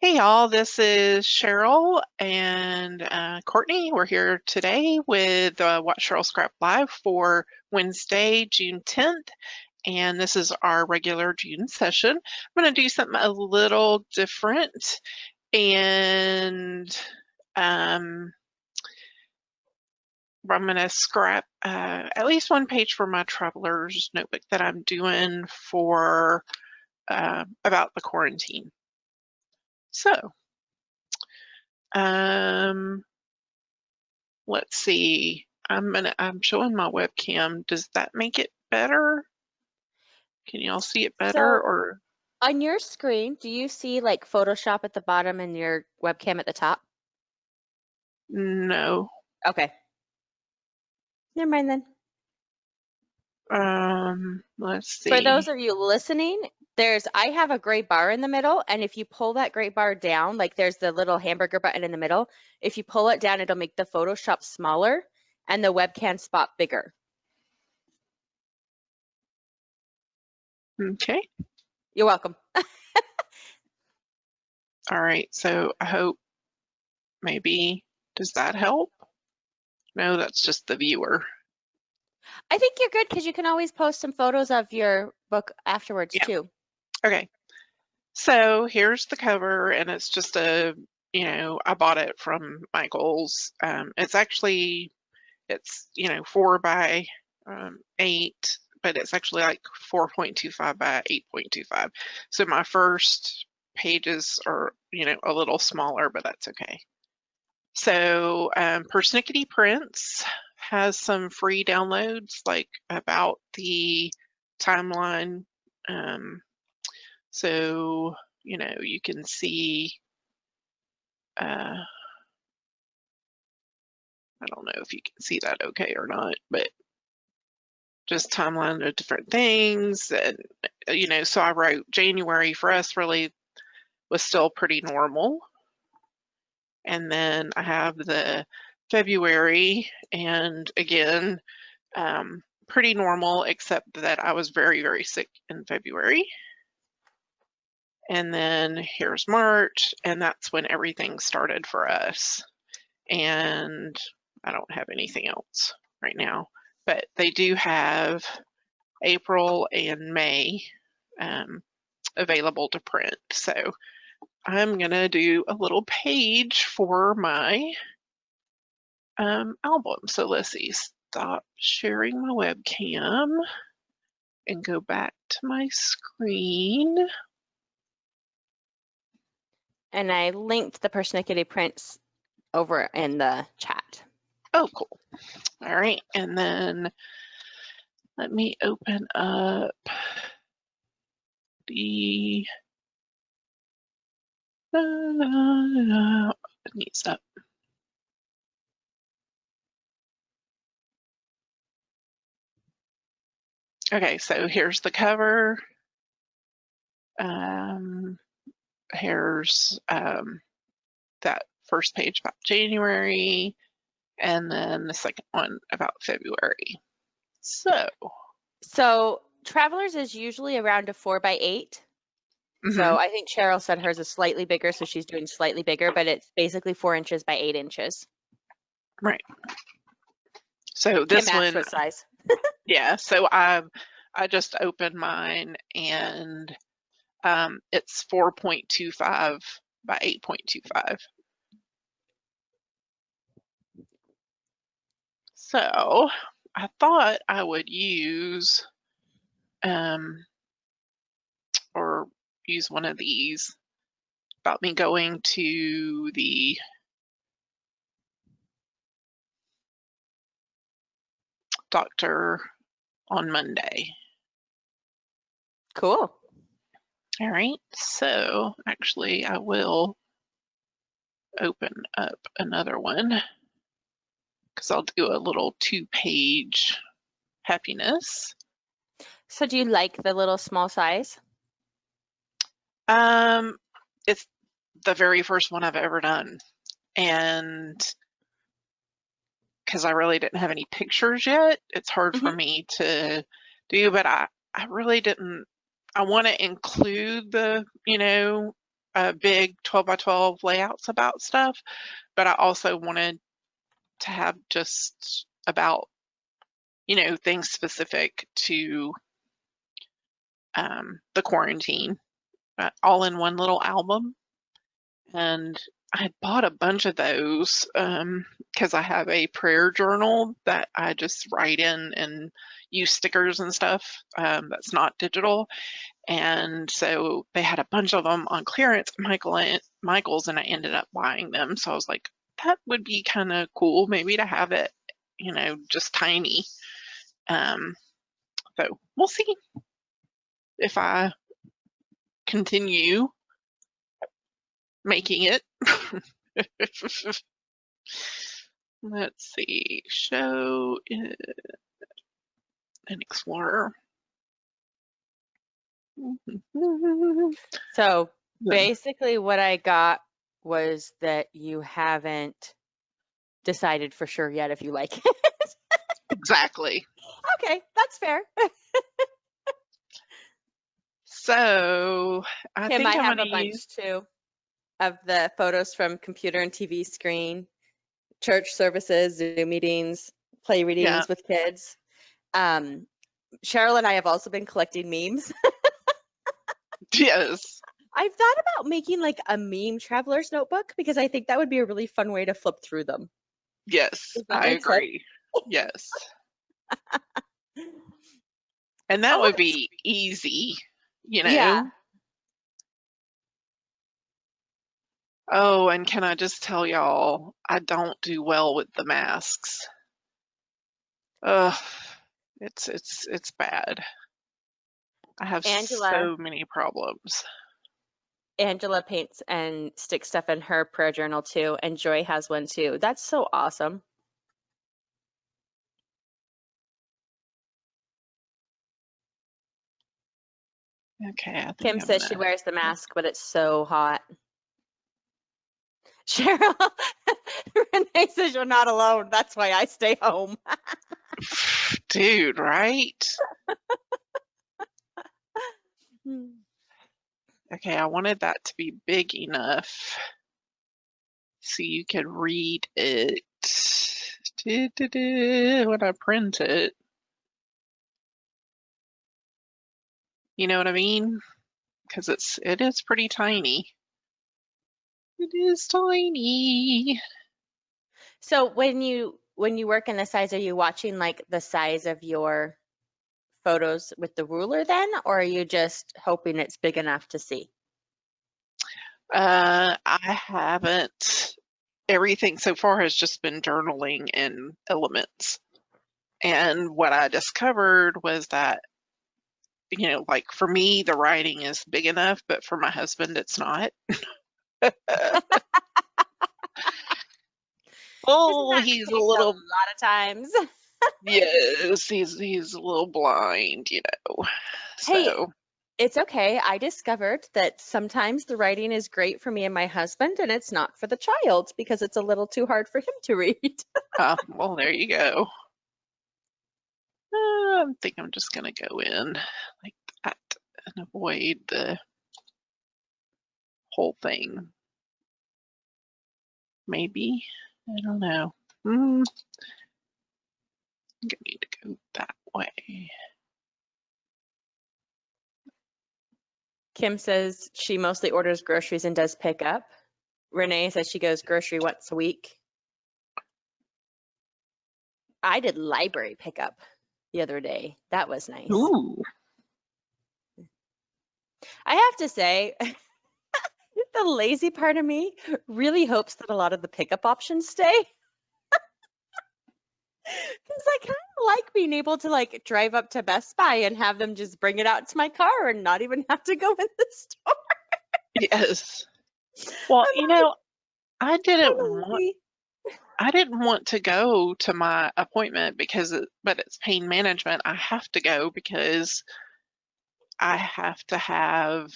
Hey y'all, this is Cheryl and Courtney. We're here today with Watch Cheryl Scrap Live for Wednesday, June 10th, and this is our regular June session. I'm going to do something a little different, and I'm going to scrap at least one page for my traveler's notebook that I'm doing for about the quarantine. So, let's see. I'm showing my webcam. Does that make it better? Can y'all see it better So or on your screen, do you see like Photoshop at the bottom and your webcam at the top? no? Okay. Never mind then. Let's For see. those of you listening, I have a gray bar in the middle, and if you pull that gray bar down, like there's the little hamburger button in the middle, if you pull it down, it'll make the Photoshop smaller and the webcam spot bigger. Okay. You're welcome. All right. So I hope maybe, does that help? No, that's just the viewer. I think you're good because you can always post some photos of your book afterwards Yeah. too. Okay. So here's the cover, and it's just I bought it from Michael's. It's 4 by 8, but it's actually like 4.25 by 8.25. So my first pages are a little smaller, but that's okay. So Persnickety Prints has some free downloads like about the timeline. So you can see I don't know if you can see that okay or not, but just timeline of different things. And, so I wrote January for us really was still pretty normal. And then I have the February, and again, pretty normal, except that I was very, very sick in February. And then here's March, and that's when everything started for us. And I don't have anything else right now, but they do have April and May available to print. So I'm gonna do a little page for my album. So let's see, stop sharing my webcam and go back to my screen. And I linked the Persnickety prints over in the chat. Oh, cool. All right, and then let me open up the it needs up. Okay, so here's the cover. Here's that first page about January, and then the second one about February. So Travelers is usually around a 4 by 8. So I think Cheryl said hers is slightly bigger, so she's doing slightly bigger, but it's basically 4 inches by 8 inches. Right. So Can this match one, what size? yeah. So I just opened mine, and it's 4.25 by 8.25. So I thought I would use or use one of these about me going to the doctor on Monday. Cool. All right, so actually I will open up another one because I'll do a little 2-page happiness. So do you like the little small size? It's the very first one I've ever done, and because I really didn't have any pictures yet, it's hard for me to do, but I really didn't. I want to include the big 12 by 12 layouts about stuff, but I also wanted to have just about, things specific to the quarantine, all in one little album. And I had bought a bunch of those because I have a prayer journal that I just write in and use stickers and stuff that's not digital. And so they had a bunch of them on clearance at Michael's, and I ended up buying them. So I was like, that would be kind of cool maybe to have it, just tiny. So we'll see if I continue making it. Let's see, show an Explorer. So basically what I got was that you haven't decided for sure yet if you like it. Exactly. Okay, that's fair. So I Kim, think I I'm have going a to bunch use. too of the photos from computer and TV screen, church services, Zoom meetings, play readings with kids. Cheryl and I have also been collecting memes. Yes. I've thought about making like a meme traveler's notebook because I think that would be a really fun way to flip through them. Yes, Does that I make sense? agree. Yes. And that would be easy, Yeah. Oh, and can I just tell y'all, I don't do well with the masks. Ugh, it's bad. I have so many problems. Angela paints and sticks stuff in her prayer journal too, and Joy has one too. That's so awesome. Okay, I think Kim says she wears the mask, but it's so hot. Cheryl, Renee says you're not alone. That's why I stay home. Dude, right? Okay, I wanted that to be big enough so you could read it when I print it. You know what I mean? Because it is pretty tiny. It is tiny. So when you work in the size, are you watching like the size of your photos with the ruler then, or are you just hoping it's big enough to see? I haven't. Everything so far has just been journaling in Elements. And what I discovered was that, like for me, the writing is big enough, but for my husband, it's not. Oh, he's a little. A lot of times. Yes, he's a little blind, Hey, So it's okay. I discovered that sometimes the writing is great for me and my husband, and it's not for the child because it's a little too hard for him to read. well, there you go. I think I'm just gonna go in like that and avoid the whole thing. Maybe. I don't know. I'm gonna need to go that way. Kim says she mostly orders groceries and does pickup. Renee says she goes grocery once a week. I did library pickup the other day. That was nice. Ooh. I have to say, the lazy part of me really hopes that a lot of the pickup options stay. Because I kind of like being able to like drive up to Best Buy and have them just bring it out to my car and not even have to go in the store. Yes. Well, I didn't want to go to my appointment but it's pain management. I have to go because I have to have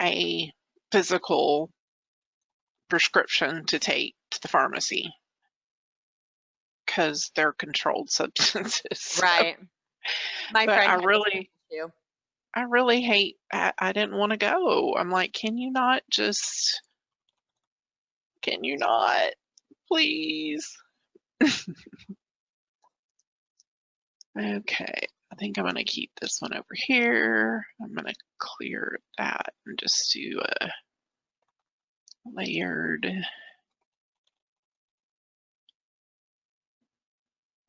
a physical prescription to take to the pharmacy because they're controlled substances. Right. My but friend I had really, too. I really hate, I didn't want to go. I'm like, can you not, please? Okay, I think I'm going to keep this one over here. I'm going to clear that and just do a layered.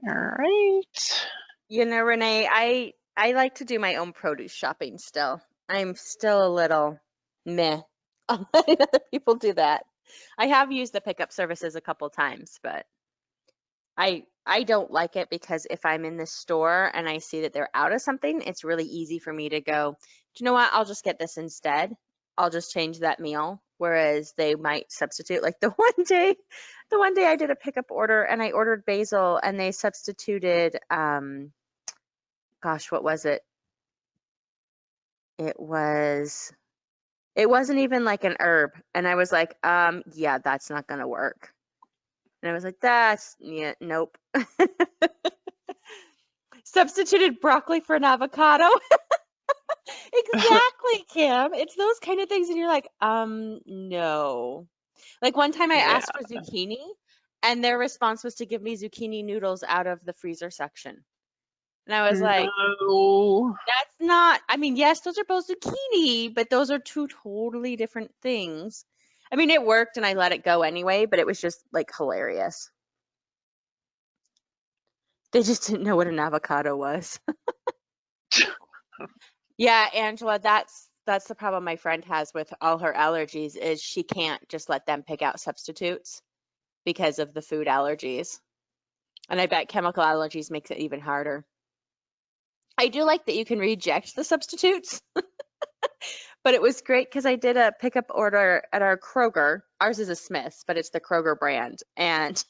All right. You know, Renee, I like to do my own produce shopping still. I'm still a little meh on letting other people do that. I have used the pickup services a couple times, but I don't like it because if I'm in the store and I see that they're out of something, it's really easy for me to go, do you know what? I'll just get this instead. I'll just change that meal. Whereas they might substitute, like the one day I did a pickup order and I ordered basil and they substituted, gosh, what was it? It wasn't even like an herb. And I was like, yeah, that's not gonna work. And I was like, yeah, nope. Substituted broccoli for an avocado. Exactly, Kim. It's those kind of things, and you're like, no. Like one time I Yeah. asked for zucchini, and their response was to give me zucchini noodles out of the freezer section. And I was like, No. that's not, I mean, yes, those are both zucchini, but those are two totally different things. I mean, it worked and I let it go anyway, but it was just like hilarious. They just didn't know what an avocado was. Yeah, Angela, that's the problem my friend has with all her allergies is she can't just let them pick out substitutes because of the food allergies. And I bet chemical allergies makes it even harder. I do like that you can reject the substitutes, but it was great because I did a pickup order at our Kroger. Ours is a Smith's, but it's the Kroger brand. And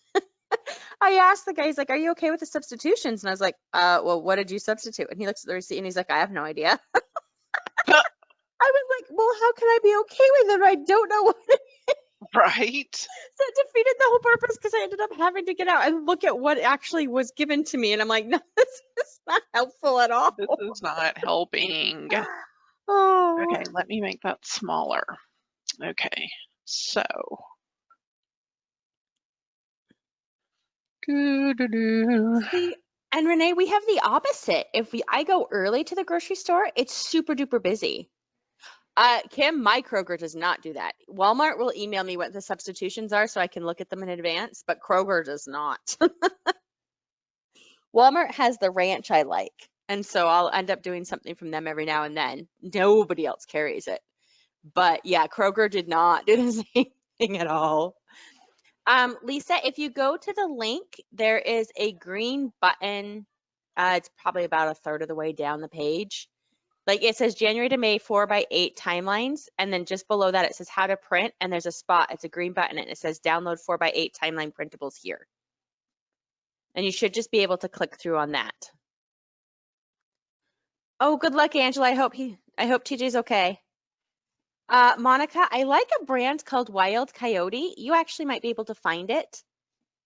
I asked the guy, he's like, are you okay with the substitutions? And I was like, well, what did you substitute? And he looks at the receipt and he's like, I have no idea. I was like, well, how can I be okay with it? I don't know what it is. Right. So it defeated the whole purpose because I ended up having to get out and look at what actually was given to me. And I'm like, no, this is not helpful at all. This is not helping. Oh. Okay, let me make that smaller. Okay, so. See, and Renee, we have the opposite. If I go early to the grocery store, it's super duper busy. Kim, my Kroger does not do that. Walmart will email me what the substitutions are so I can look at them in advance, but Kroger does not. Walmart has the ranch I like, and so I'll end up doing something from them every now and then. Nobody else carries it. But yeah, Kroger did not do the same thing at all. Lisa, if you go to the link, there is a green button. It's probably about a third of the way down the page. Like it says January to May 4x8 timelines. And then just below that, it says how to print. And there's a spot. It's a green button and it says download 4x8 timeline printables here. And you should just be able to click through on that. Oh, good luck, Angela. I hope TJ's okay. Monica, I like a brand called Wild Coyote. You actually might be able to find it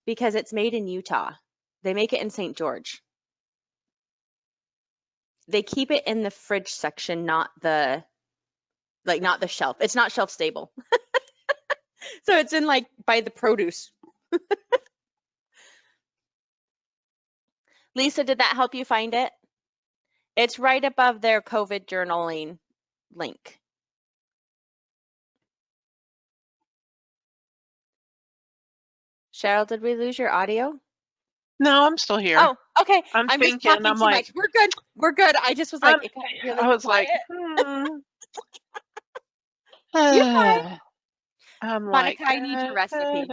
because it's made in Utah. They make it in St. George. They keep it in the fridge section, not the shelf. It's not shelf stable. So it's in like by the produce. Lisa, did that help you find it? It's right above their COVID journaling link. Cheryl, did we lose your audio? No, I'm still here. Oh, okay. I'm just thinking, talking I'm too like, much. We're good. We're good. I just was like, it got really I was quiet. like, You're fine. I'm Monica, like, I need your recipe.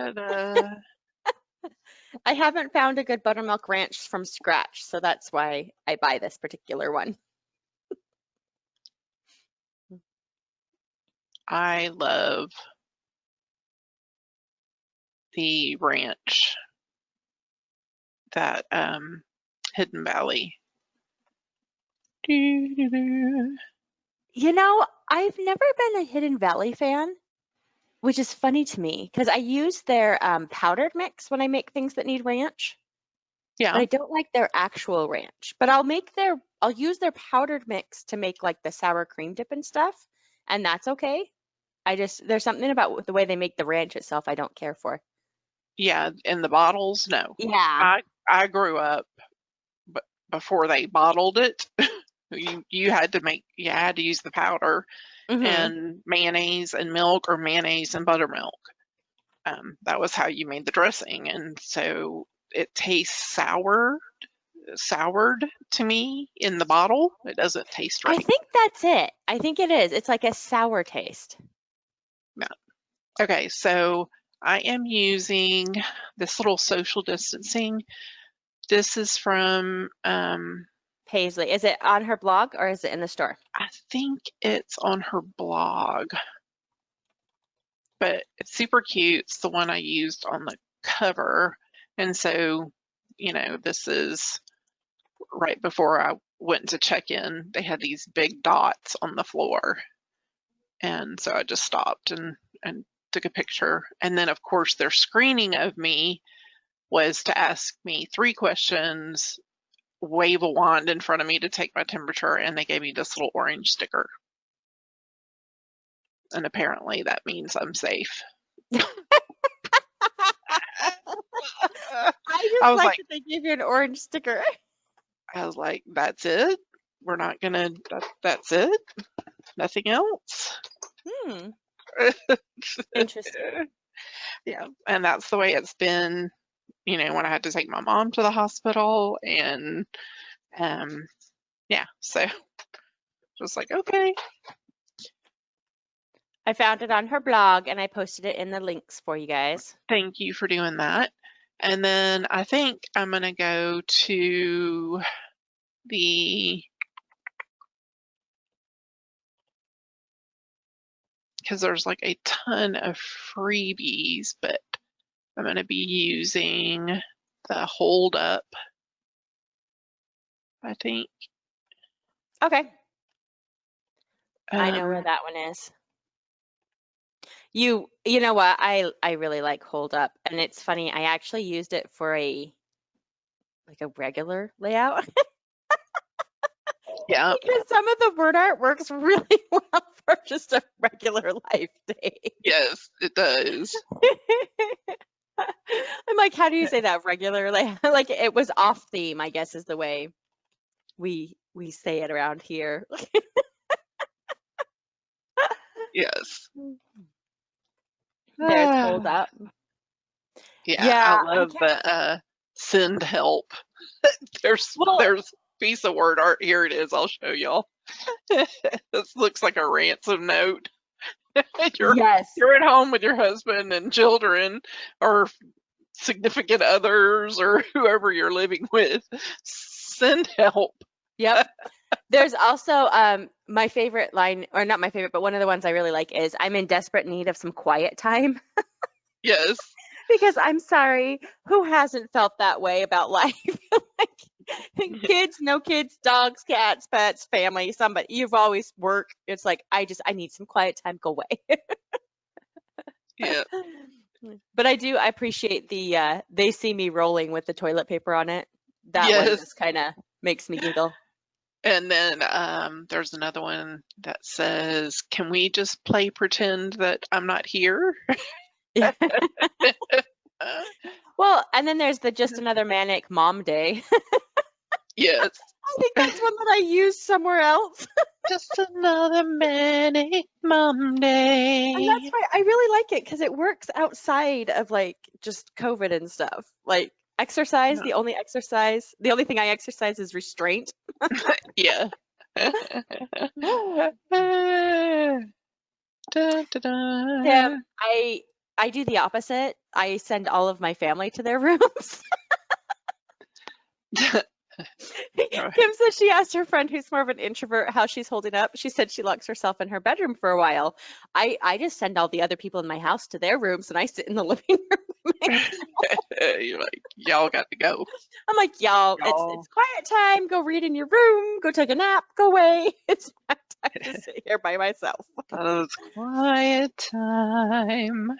I haven't found a good buttermilk ranch from scratch, so that's why I buy this particular one. I love the ranch that Hidden Valley. You know, I've never been a Hidden Valley fan, which is funny to me because I use their powdered mix when I make things that need ranch. but Yeah. I don't like their actual ranch. But I'll use their powdered mix to make like the sour cream dip and stuff, and that's okay. There's something about the way they make the ranch itself I don't care for. Yeah. In the bottles, no. Yeah. I grew up before they bottled it. You had to use the powder Mhm. and mayonnaise and milk, or mayonnaise and buttermilk. That was how you made the dressing, and so it tastes soured to me in the bottle. It doesn't taste I right. think that's it. I think it is. It's like a sour taste. No. Okay, so I am using this little social distancing. This is from, Paislee. Is it on her blog or is it in the store? I think it's on her blog, but it's super cute. It's the one I used on the cover. And so, this is right before I went to check in. They had these big dots on the floor. And so I just stopped and took a picture. And then, of course, their screening of me was to ask me 3 questions, wave a wand in front of me to take my temperature, and they gave me this little orange sticker. And apparently that means I'm safe. I I just was like like, that they gave you an orange sticker. that's it? We're not gonna, that's it? Nothing else? Hmm. Interesting. Yeah, and that's the way it's been, when I had to take my mom to the hospital, and yeah, so just like, okay, I found it on her blog and I posted it in the links for you guys. thank you for doing that. And then I think I'm gonna go to because there's like a ton of freebies, but I'm gonna be using the hold up, I think. Okay. I know where Um, that one is. You know what? I really like Hold Up, and it's funny. I actually used it for a regular layout yeah, because some of the word art works really well for just a regular life day. yes, it does. I'm like, how do you say that? Regular layout? Like it was off theme, I guess is the way we say it around here. Yes. There's Hold Up. Yeah, I Yeah, I love can't. the send help. There's Well, there's a piece of word art. Here it is. I'll show y'all. This looks like a ransom note. You're yes. you're at home with your husband and children, or significant others, or whoever you're living with. Send help. Yep. There's also my favorite line, or not my favorite, but one of the ones I really like is I'm in desperate need of some quiet time. Yes. Because I'm sorry, who hasn't felt that way about life? Like kids, no kids, dogs, cats, pets, family, somebody. You've always worked. It's like I need some quiet time. Go away. Yeah. But I appreciate the they see me rolling with the toilet paper on it. That one Yes. just kind of makes me giggle. And then there's another one that says, "Can we just play pretend that I'm not here?" Well, and then there's the just another manic mom day. Yes. I think that's one that I used somewhere else. Just another manic And that's Monday. why I really like it because it works outside of like just COVID and stuff. Like exercise, Yeah. the only thing I exercise is restraint. Yeah. Da, da, Tim, da. I do the opposite. I send all of my family to their rooms. Kim says she asked her friend who's more of an introvert how she's holding up. She said she locks herself in her bedroom for a while. I just send all the other people in my house to their rooms and I sit in the living room. You're like, y'all got to go. I'm like, y'all, it's quiet time. Go read in your room. Go take a nap. Go away. It's my time to sit here by myself. It's quiet time.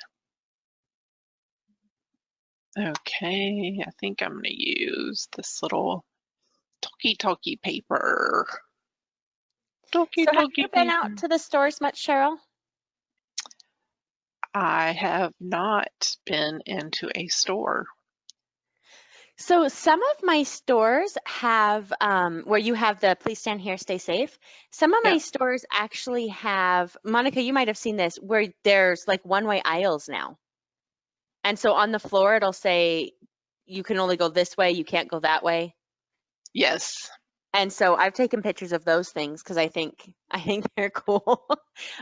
Okay, I think I'm gonna use this little talkie paper. Talkie So have you been paper. out to the stores much, Cheryl? I have not been into a store. So some of my stores have where you have the please stand here, stay safe. Some of my Yeah. stores actually have, Monica, you might have seen this, where there's like one-way aisles now. And so on the floor it'll say you can only go this way, you can't go that way. Yes. And so I've taken pictures of those things because I think they're cool.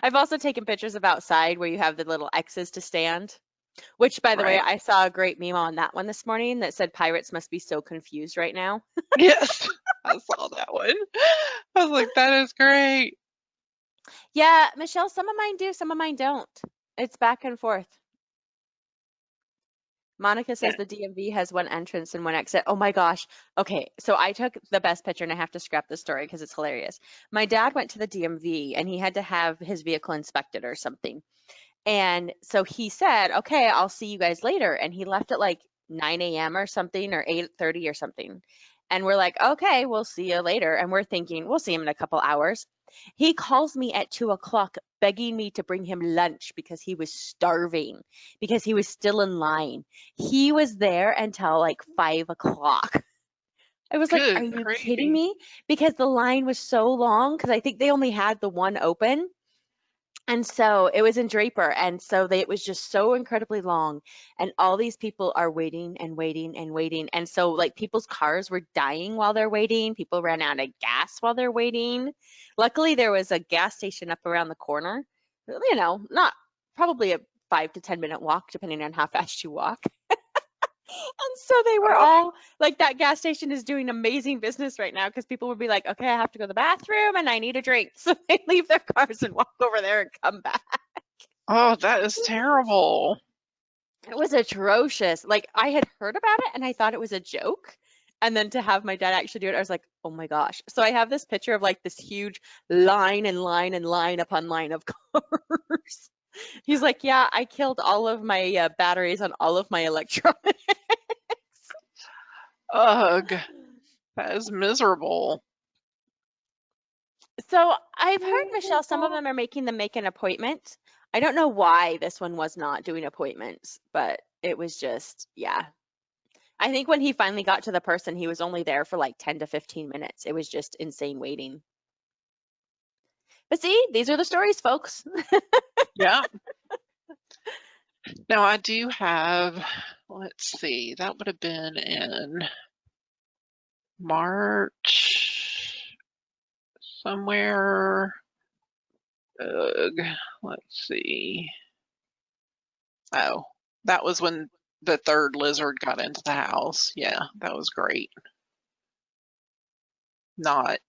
I've also taken pictures of outside where you have the little X's to stand. Which, by the way, Right. I saw a great meme on that one this morning that said pirates must be so confused right now. Yes. I saw that one. I was like, that is great. Yeah, Michelle, some of mine do, some of mine don't. It's back and forth. Monica Yeah. says the DMV has one entrance and one exit. Oh my gosh. Okay, so I took the best picture and I have to scrap the story because it's hilarious. My dad went to the DMV and he had to have his vehicle inspected or something. And so he said, "Okay, I'll see you guys later." And he left at like 9 a.m. or something or 8:30 or something. And we're like, "Okay, we'll see you later." And we're thinking, we'll see him in a couple hours. He calls me at 2 o'clock begging me to bring him lunch because he was starving, because he was still in line. He was there until like 5 o'clock. I was like, "Are Good you kidding gravy. me?" Because the line was so long, because I think they only had the one open. And so it was in Draper, and so it was just so incredibly long, and all these people are waiting and waiting and waiting, and so like people's cars were dying while they're waiting. People ran out of gas while they're waiting. Luckily, there was a gas station up around the corner. Not probably a 5 to 10 minute walk, depending on how fast you walk. And so they were Oh, all like, that gas station is doing amazing business right now because people would be like, "Okay, I have to go to the bathroom and I need a drink." So they leave their cars and walk over there and come back. oh, that is terrible. It was atrocious. Like, I had heard about it and I thought it was a joke. And then to have my dad actually do it, I was like, "Oh my gosh." So I have this picture of like this huge line and line and line upon line of cars. He's like, "Yeah, I killed all of my batteries on all of my electronics." Ugh, that is miserable. So I've heard, Michelle, some of them are making them make an appointment. I don't know why this one was not doing appointments, but it was just, yeah. I think when he finally got to the person, he was only there for like 10 to 15 minutes. It was just insane waiting. But see, these are the stories, folks. Yeah. Now I do have, let's see, that would have been in March somewhere. Ugh, let's see. Oh, that was when the third lizard got into the house. Yeah, that was great. Not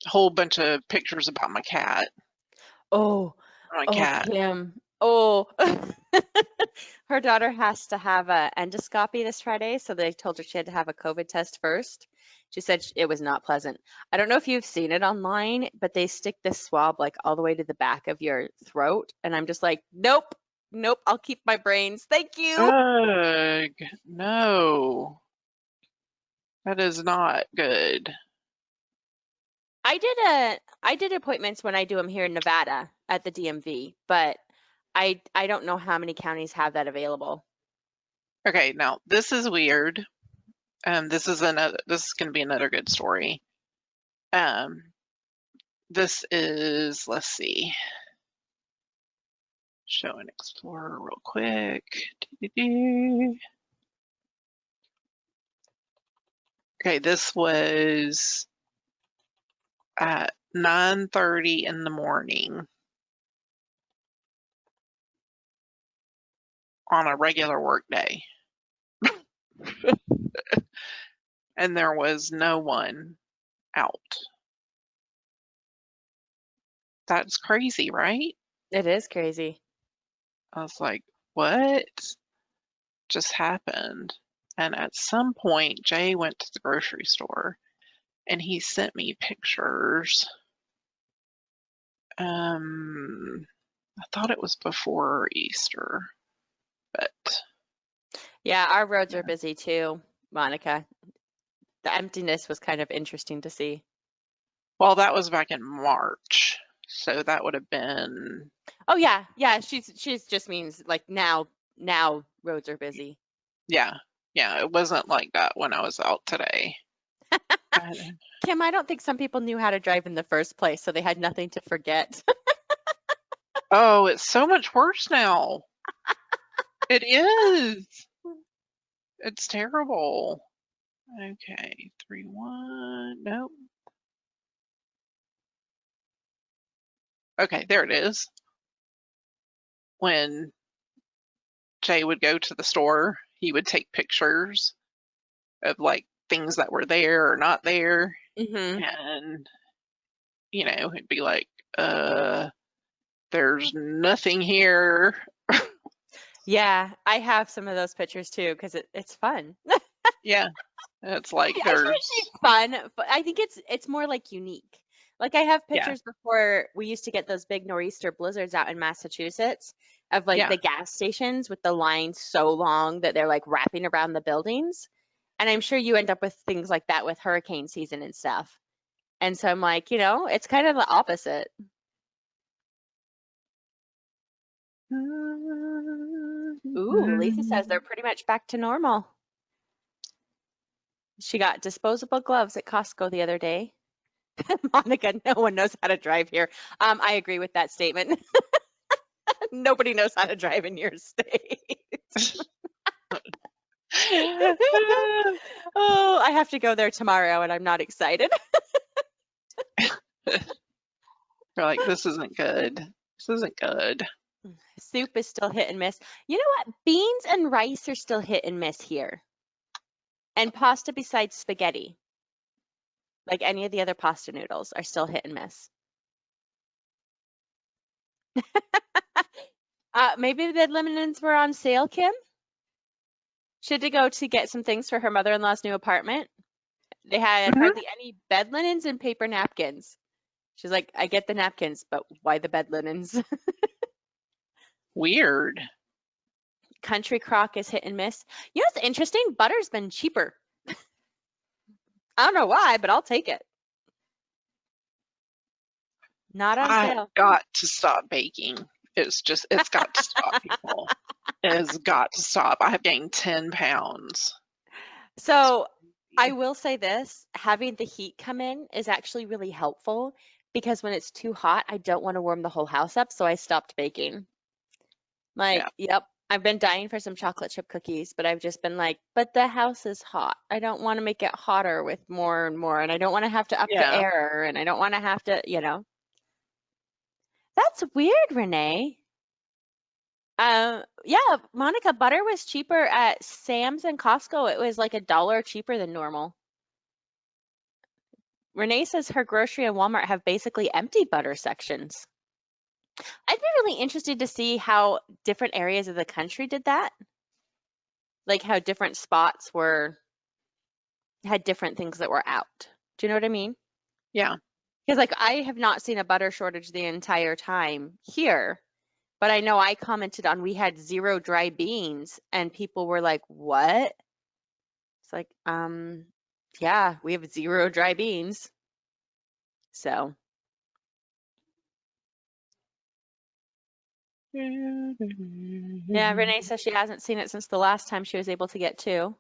a whole bunch of pictures about my cat. Oh, My oh, cat. Kim. Oh, her daughter has to have a endoscopy this Friday, so they told her she had to have a COVID test first. She said it was not pleasant. I don't know if you've seen it online, but they stick this swab like all the way to the back of your throat, and I'm just like, "Nope, nope, I'll keep my brains. Thank you." Ugh, no, that is not good. I did appointments when I do them here in Nevada at the DMV, but I don't know how many counties have that available. Okay, now this is weird. This is gonna be another good story. Um, this is, let's see, show and explore real quick. Doo-doo-doo. Okay, this was at 9:30 in the morning on a regular work day, and there was no one out. That's crazy, right? It is crazy. I was like, what just happened? And at some point, Jay went to the grocery store and he sent me pictures. Um, I thought it was before Easter, but Yeah, our roads yeah. are busy too, Monica. The emptiness was kind of interesting to see. Well, that was back in March, so that would have been, Oh yeah, yeah. She's just means like now roads are busy. yeah, yeah, it wasn't like that when I was out today. I- Kim, I don't think some people knew how to drive in the first place, so they had nothing to forget. Oh, it's so much worse now. It is. It's terrible. Okay, 3-1. Nope. Okay, there it is. When Jay would go to the store, he would take pictures of like things that were there or not there. Hmm. And, it'd be like, uh, there's nothing here. Yeah, I have some of those pictures too because it's fun. Yeah, it's like I shouldn't say there's, fun, but I think it's more like unique. Like I have yeah, pictures before we used to get those big nor'easter blizzards out in Massachusetts of like yeah, the gas stations with the lines so long that they're like wrapping around the buildings. And I'm sure you end up with things like that with hurricane season and stuff. And so I'm like, it's kind of the opposite. Ooh, Lisa says they're pretty much back to normal. She got disposable gloves at Costco the other day. Monica, no one knows how to drive here. I agree with that statement. Nobody knows how to drive in your state. Oh, I have to go there tomorrow and I'm not excited. You're like, this isn't good. This isn't good. Soup is still hit and miss. You know what? Beans and rice are still hit and miss here. And pasta besides spaghetti, like any of the other pasta noodles, are still hit and miss. Maybe the bed linens were on sale, Kim. She had to go to get some things for her mother-in-law's new apartment. They had Mhm. hardly any bed linens and paper napkins. She's like, I get the napkins, but why the bed linens? Weird. Country crock is hit and miss. You know what's interesting? Butter's been cheaper. I don't know why, but I'll take it. Not on I sale. got to stop baking. It's got to stop, people. It has got to stop. I have gained 10 pounds. So I will say this, having the heat come in is actually really helpful because when it's too hot, I don't want to warm the whole house up, so I stopped baking. Yeah, Like, yep, I've been dying for some chocolate chip cookies, but I've just been like, but the house is hot. I don't want to make it hotter with more and more, and I don't want to have to up the yeah. air, and I don't want to have to. That's weird, Renee. Yeah, Monica, butter was cheaper at Sam's and Costco. It was like $1 cheaper than normal. Renee says her grocery and Walmart have basically empty butter sections. I'd be really interested to see how different areas of the country did that. Like how different spots had different things that were out. Do you know what I mean? Yeah. Because like I have not seen a butter shortage the entire time here, but I know I commented on we had 0 dry beans and people were like, "What?" It's like, yeah, we have 0 dry beans. So, yeah, Renee says she hasn't seen it since the last time she was able to get 2.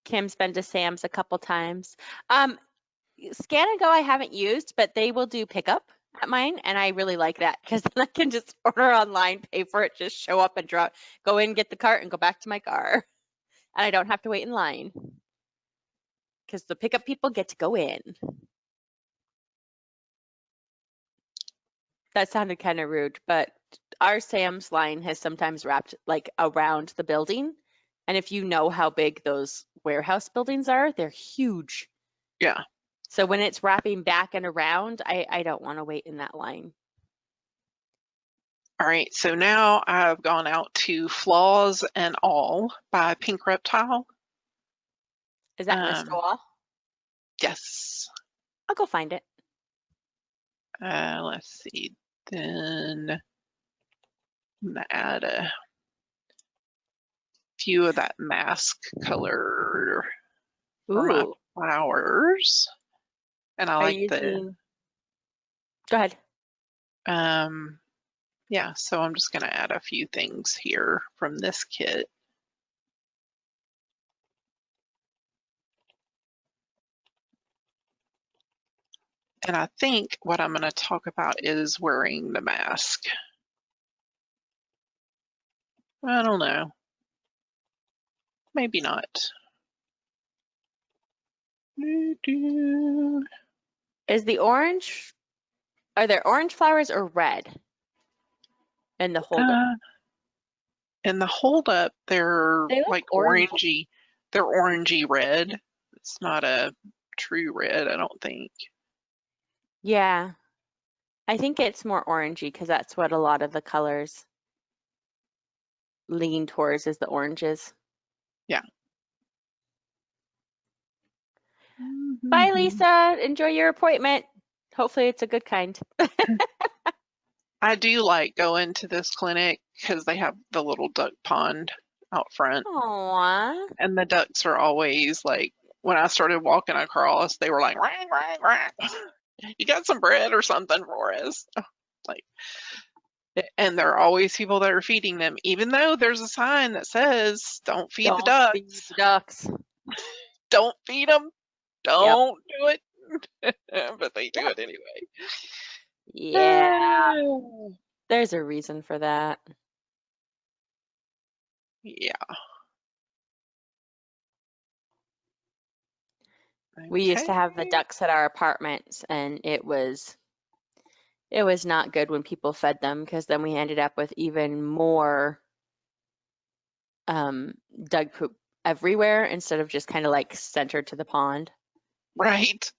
Kim's been to Sam's a couple times. Scan and Go I haven't used, but they will do pickup at mine, and I really like that because then I can just order online, pay for it, just show up and drop, go in, get the cart, and go back to my car, and I don't have to wait in line because the pickup people get to go in. That sounded kind of rude, but our Sam's line has sometimes wrapped like around the building, and if you know how big those warehouse buildings are, they're huge. Yeah. So when it's wrapping back and around, I don't want to wait in that line. All right. So now I've gone out to Flaws and All by Pink Reptile. Is that in the store? Yes. I'll go find it. Let's see. Then I'm gonna add a few of that mask color for my Ooh, flowers. And I are like you using, go ahead. yeah, so I'm just gonna add a few things here from this kit. And I think what I'm gonna talk about is wearing the mask. I don't know. Maybe not. Is the orange, are there orange flowers or red in the holder? In the hold up, they're They look like orange. orangey. They're orangey red. It's not a true red, I don't think. Yeah, I think it's more orangey because that's what a lot of the colors lean towards is the oranges. Yeah. Bye, Lisa. Enjoy your appointment. Hopefully it's a good kind. I do like going to this clinic because they have the little duck pond out front. Aww. And the ducks are always like, when I started walking across, they were like, rang, rang, rang. You got some bread or something for us? Like, and there are always people that are feeding them, even though there's a sign that says, don't feed the Don't feed ducks. the ducks. Don't feed them. Yep. Don't do it. But they do Yep. it anyway. Yeah. There's a reason for that. Yeah. We used to have the Okay. ducks at our apartments, and it was not good when people fed them because then we ended up with even more dug poop everywhere instead of just kind of like centered to the pond. Right.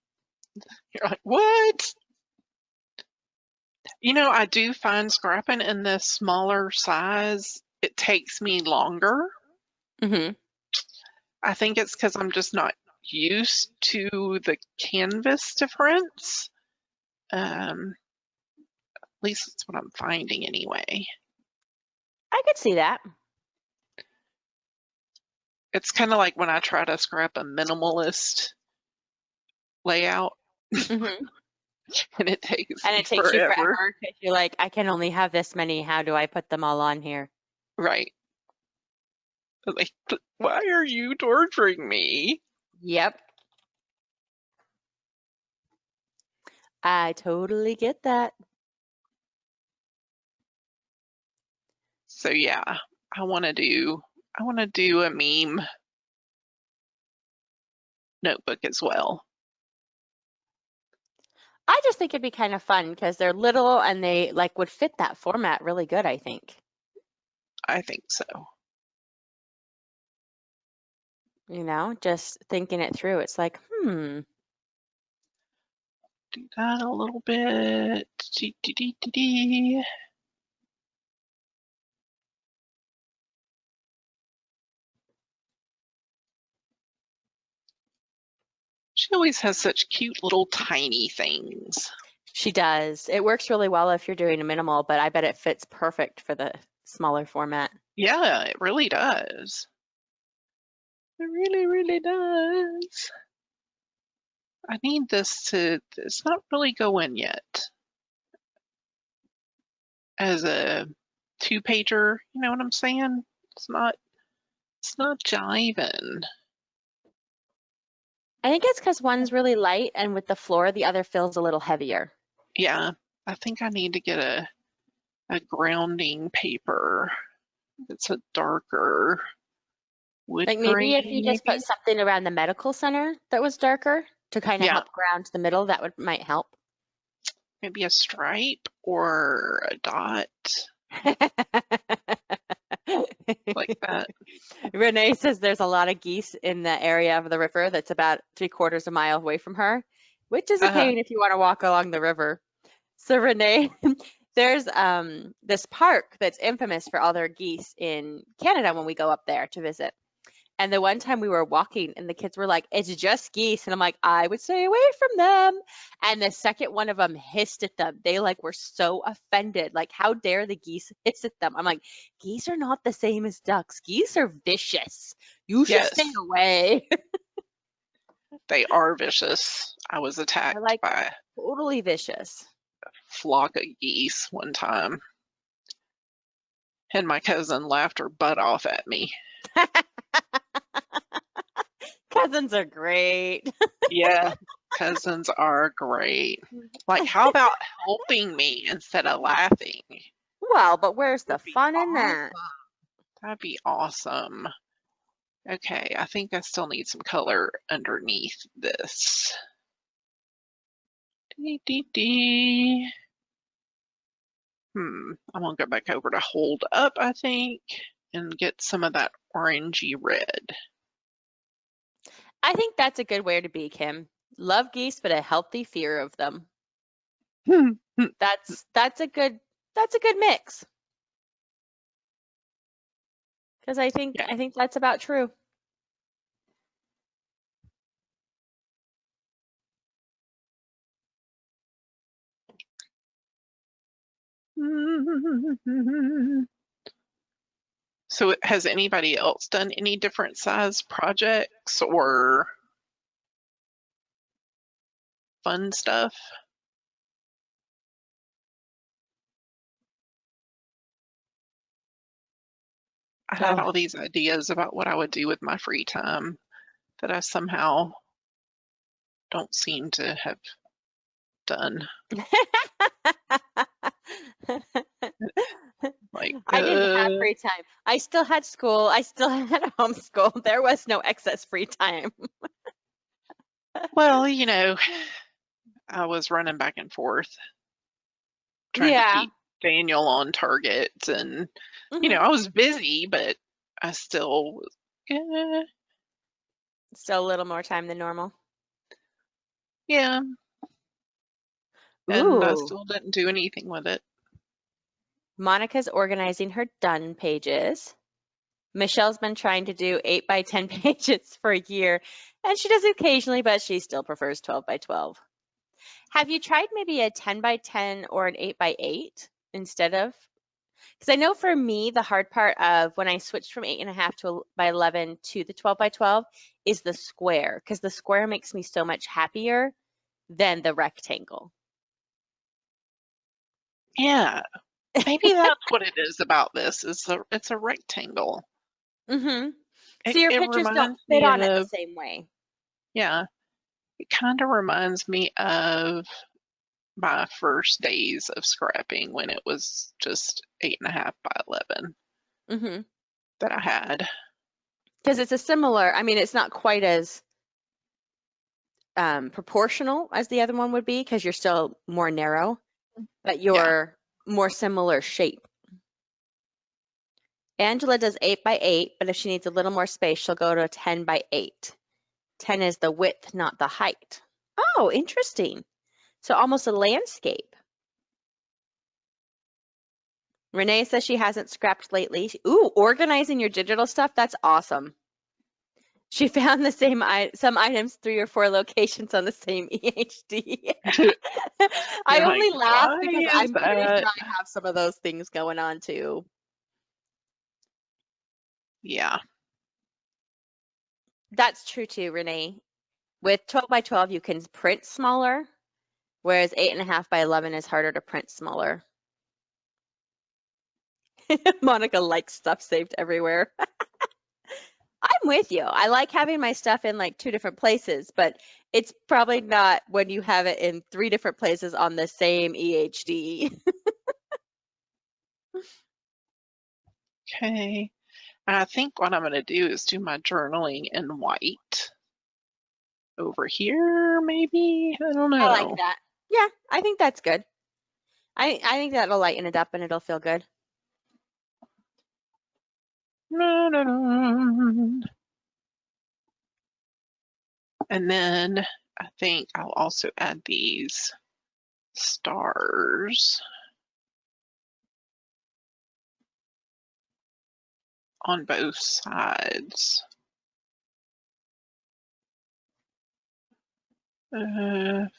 You're like, what? You know, I do find scrapping in the smaller size, it takes me longer. Mm-hmm. I think it's because I'm just not used to the canvas difference. At least that's what I'm finding anyway. I could see that. It's kind of like when I try to scrap a minimalist layout Mm-hmm. and it takes And me it takes you forever. forever because you're like, I can only have this many. How do I put them all on here? Right. Like, why are you torturing me? Yep. I totally get that. So yeah, I want to do a meme notebook as well. I just think it'd be kind of fun because they're little and they like would fit that format really good, I think. I think so. You know, just thinking it through. It's like, Do that a little bit. She always has such cute little tiny things. she does. It works really well if you're doing a minimal, but I bet it fits perfect for the smaller format. Yeah, it really does. It really, really does. I need this to, it's not really going yet as a 2-pager, you know what I'm saying? It's not jiving. I think it's because one's really light and with the floor, the other feels a little heavier. Yeah, I think I need to get a grounding paper. It's a darker wood Like maybe if you grain, just put maybe? something around the medical center that was darker to kind of Yeah, help ground the middle, that might help. maybe a stripe or a dot like that. Renee says there's a lot of geese in the area of the river that's about 3/4 a mile away from her, which is a Uh-huh. pain if you want to walk along the river. So Renee, there's this park that's infamous for all their geese in Canada when we go up there to visit. And the one time we were walking and the kids were like, it's just geese. And I'm like, I would stay away from them. And the second one of them hissed at them. They like were so offended. Like, how dare the geese hiss at them? I'm like, geese are not the same as ducks. Geese are vicious. You should stay Yes, away. they are vicious. I was They're attacked like by a totally vicious. flock of geese one time, and my cousin laughed her butt off at me. Cousins are great. Yeah, cousins are great. Like, how about helping me instead of laughing? Well, but where's the That'd be fun in awesome. that? That'd be awesome. Okay, I think I still need some color underneath this. Dee, dee, dee. I'm gonna go back over to hold up, I think, and get some of that orangey red. I think that's a good way to be, Kim. Love geese, but a healthy fear of them. That's a good mix. Because I think Yeah. that's about true. So has anybody else done any different size projects or fun stuff? I had So all these ideas about what I would do with my free time that I somehow don't seem to have done. Like, I didn't have free time. I still had school. I still had homeschool. There was no excess free time. well, I was running back and forth trying to Yeah. keep Daniel on target, and Mhm. I was busy, but I still was, Still a little more time than normal. yeah, and I Ooh. still didn't do anything with it. Monica's organizing her done pages. Michelle's been trying to do 8 by 10 pages for a year, and she does it occasionally, but she still prefers 12 by 12. Have you tried maybe a 10 by 10 or an 8 by 8 instead of? Because I know for me, the hard part of when I switched from 8.5 to by 11 to the 12 by 12 is the square, because the square makes me so much happier than the rectangle. Yeah, maybe that's what it is about this. It's a rectangle. Mm-hmm. So It your it pictures don't reminds fit me on it the of same way. yeah. It kind of reminds me of my first days of scrapping when it was just 8.5 by 11 Mm-hmm. that I had. Because it's a similar, I mean, it's not quite as proportional as the other one would be because you're still more narrow, but Yeah. you're more similar shape. Angela does 8 by 8, but if she needs a little more space, she'll go to a 10 by 8. 10 is the width, not the height. Oh, interesting. So almost a landscape. Renee says she hasn't scrapped lately. Ooh, organizing your digital stuff, that's awesome. She found the same some items 3 or 4 locations on the same EHD. I You're like, only laugh why because is I'm pretty sure that? I have some of those things going on too. Yeah. That's true too, Renee. With 12 by 12, you can print smaller, whereas 8.5 by 11 is harder to print smaller. Monica likes stuff saved everywhere. I'm with you. I like having my stuff in like 2 different places, but it's probably not when you have it in 3 different places on the same EHD. Okay. I think what I'm going to do is do my journaling in white over here, maybe. I don't I like know. that. Yeah, I think that's good. I think that'll lighten it up and it'll feel good. And then I think I'll also add these stars on both sides. That,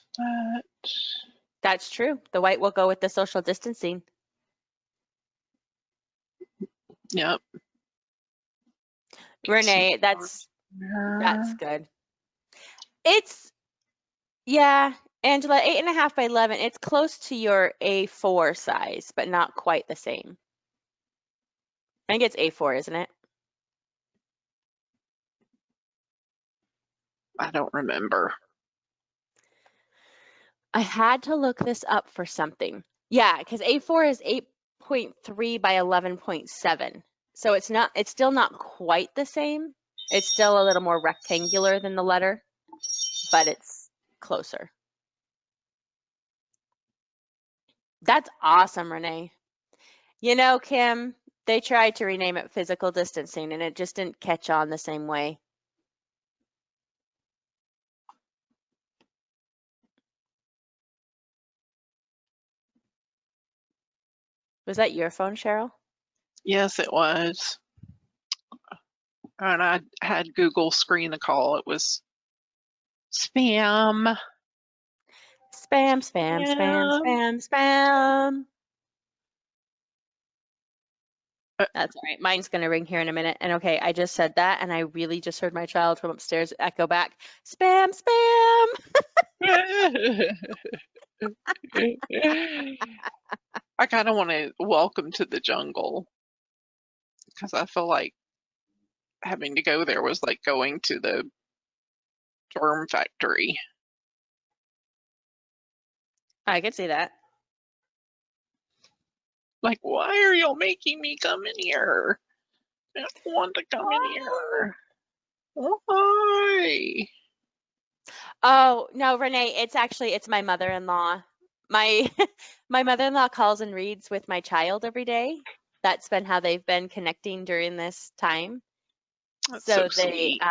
That's true. The white will go with the social distancing. yep. Renee, that's There. good. It's, yeah, Angela, 8.5 by 11. It's close to your A4 size, but not quite the same. I think it's A4, isn't it? I don't remember. I had to look this up for something. Yeah, because A4 is 8.3 by 11.7. So it's still not quite the same. It's still a little more rectangular than the letter, but it's closer. That's awesome, Renee. You know, Kim, they tried to rename it physical distancing and it just didn't catch on the same way. Was that your phone, Cheryl? Yes, it was. And I had Google screen the call. It was spam. Spam, spam, spam, Spam. spam, spam. Uh, That's all right. Mine's going to ring here in a minute. And okay, I just said that and I really just heard my child from upstairs echo back, spam, spam. I kind of want to welcome to the jungle because I feel like having to go there was like going to the worm factory. I could see that. Like, why are y'all making me come in here? I don't want to come in here. Why? Oh, no, Renee, it's my mother-in-law. My my mother-in-law calls and reads with my child every day. That's been how they've been connecting during this time. That's So so they sweet.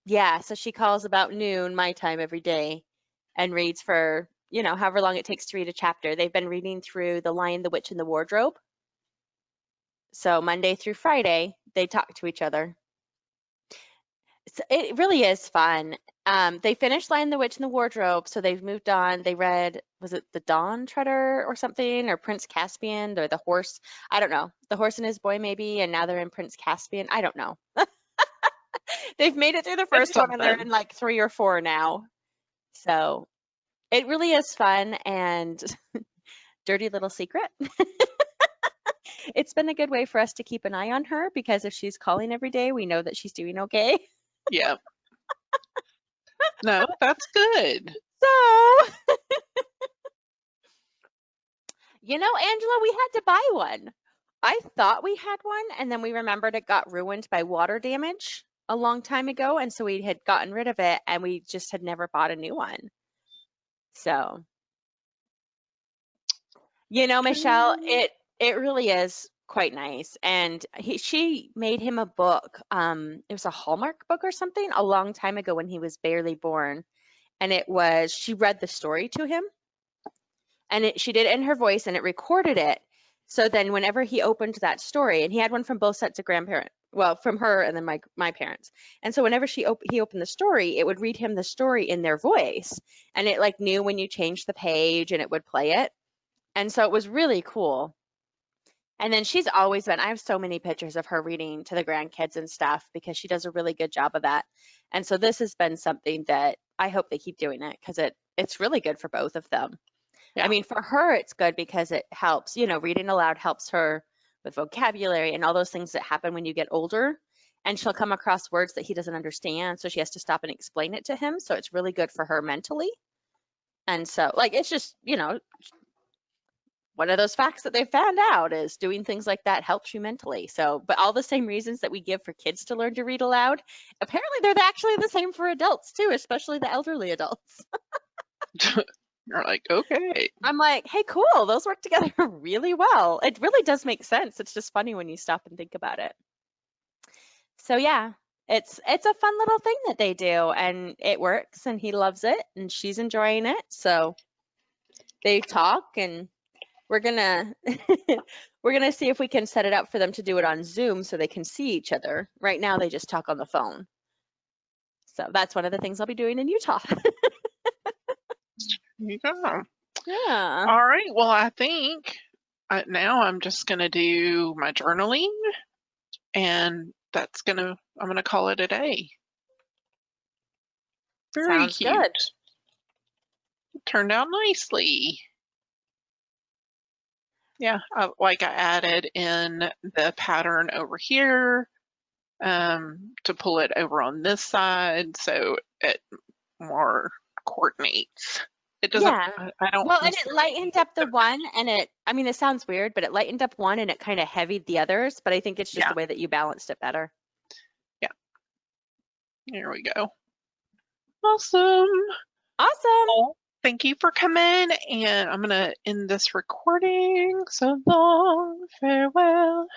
yeah, so she calls about noon my time every day and reads for, however long it takes to read a chapter. They've been reading through The Lion, the Witch, and the Wardrobe. So Monday through Friday, they talk to each other. It really is fun. They finished Lion, the Witch, and the Wardrobe, so they've moved on. They read, was it The Dawn Treader or something, or Prince Caspian, or The Horse? I don't know. The Horse and His Boy, maybe, and now they're in Prince Caspian. I don't know. They've made it through the It's first one, and they're something. in like 3 or 4 now. So it really is fun and dirty little secret. It's been a good way for us to keep an eye on her because if she's calling every day, we know that she's doing okay. Yeah. No, that's good. So, Angela, we had to buy one. I thought we had one, and then we remembered it got ruined by water damage a long time ago, and so we had gotten rid of it, and we just had never bought a new one. So, Michelle, it really is quite nice. And she made him a book. It was a Hallmark book or something a long time ago when he was barely born. And she read the story to him, and she did it in her voice and it recorded it. So then whenever he opened that story, and he had one from both sets of grandparents, well, from her and then my parents. And so whenever he opened the story, it would read him the story in their voice. And it like knew when you changed the page and it would play it. And so it was really cool. And then she's always been, I have so many pictures of her reading to the grandkids and stuff because she does a really good job of that. And so this has been something that I hope they keep doing it because it's really good for both of them. Yeah. I mean, for her, it's good because it helps, reading aloud helps her with vocabulary and all those things that happen when you get older. And she'll come across words that he doesn't understand. So she has to stop and explain it to him. So it's really good for her mentally. And so, like, it's just, one of those facts that they found out is doing things like that helps you mentally. So, but all the same reasons that we give for kids to learn to read aloud, apparently they're actually the same for adults too, especially the elderly adults. You're like, okay. I'm like, hey, cool, those work together really well. It really does make sense. It's just funny when you stop and think about it. So yeah, it's a fun little thing that they do, and it works, and he loves it, and she's enjoying it. So they talk, and we're gonna we're gonna see if we can set it up for them to do it on Zoom so they can see each other. Right now they just talk on the phone. So that's one of the things I'll be doing in Utah. you go. Yeah. All right. Well, I think now I'm just going to do my journaling, and I'm going to call it a day. Very Sounds cute. good. Turned out nicely. Yeah, I added in the pattern over here to pull it over on this side so it more coordinates. It doesn't, Yeah. I don't Well, and it necessarily lightened need it up the to, one and it sounds weird, but it lightened up one and it kind of heavied the others, but I think it's just yeah, the way that you balanced it better. yeah, there we go. Awesome. Awesome. Well, thank you for coming, and I'm going to end this recording. So long, farewell.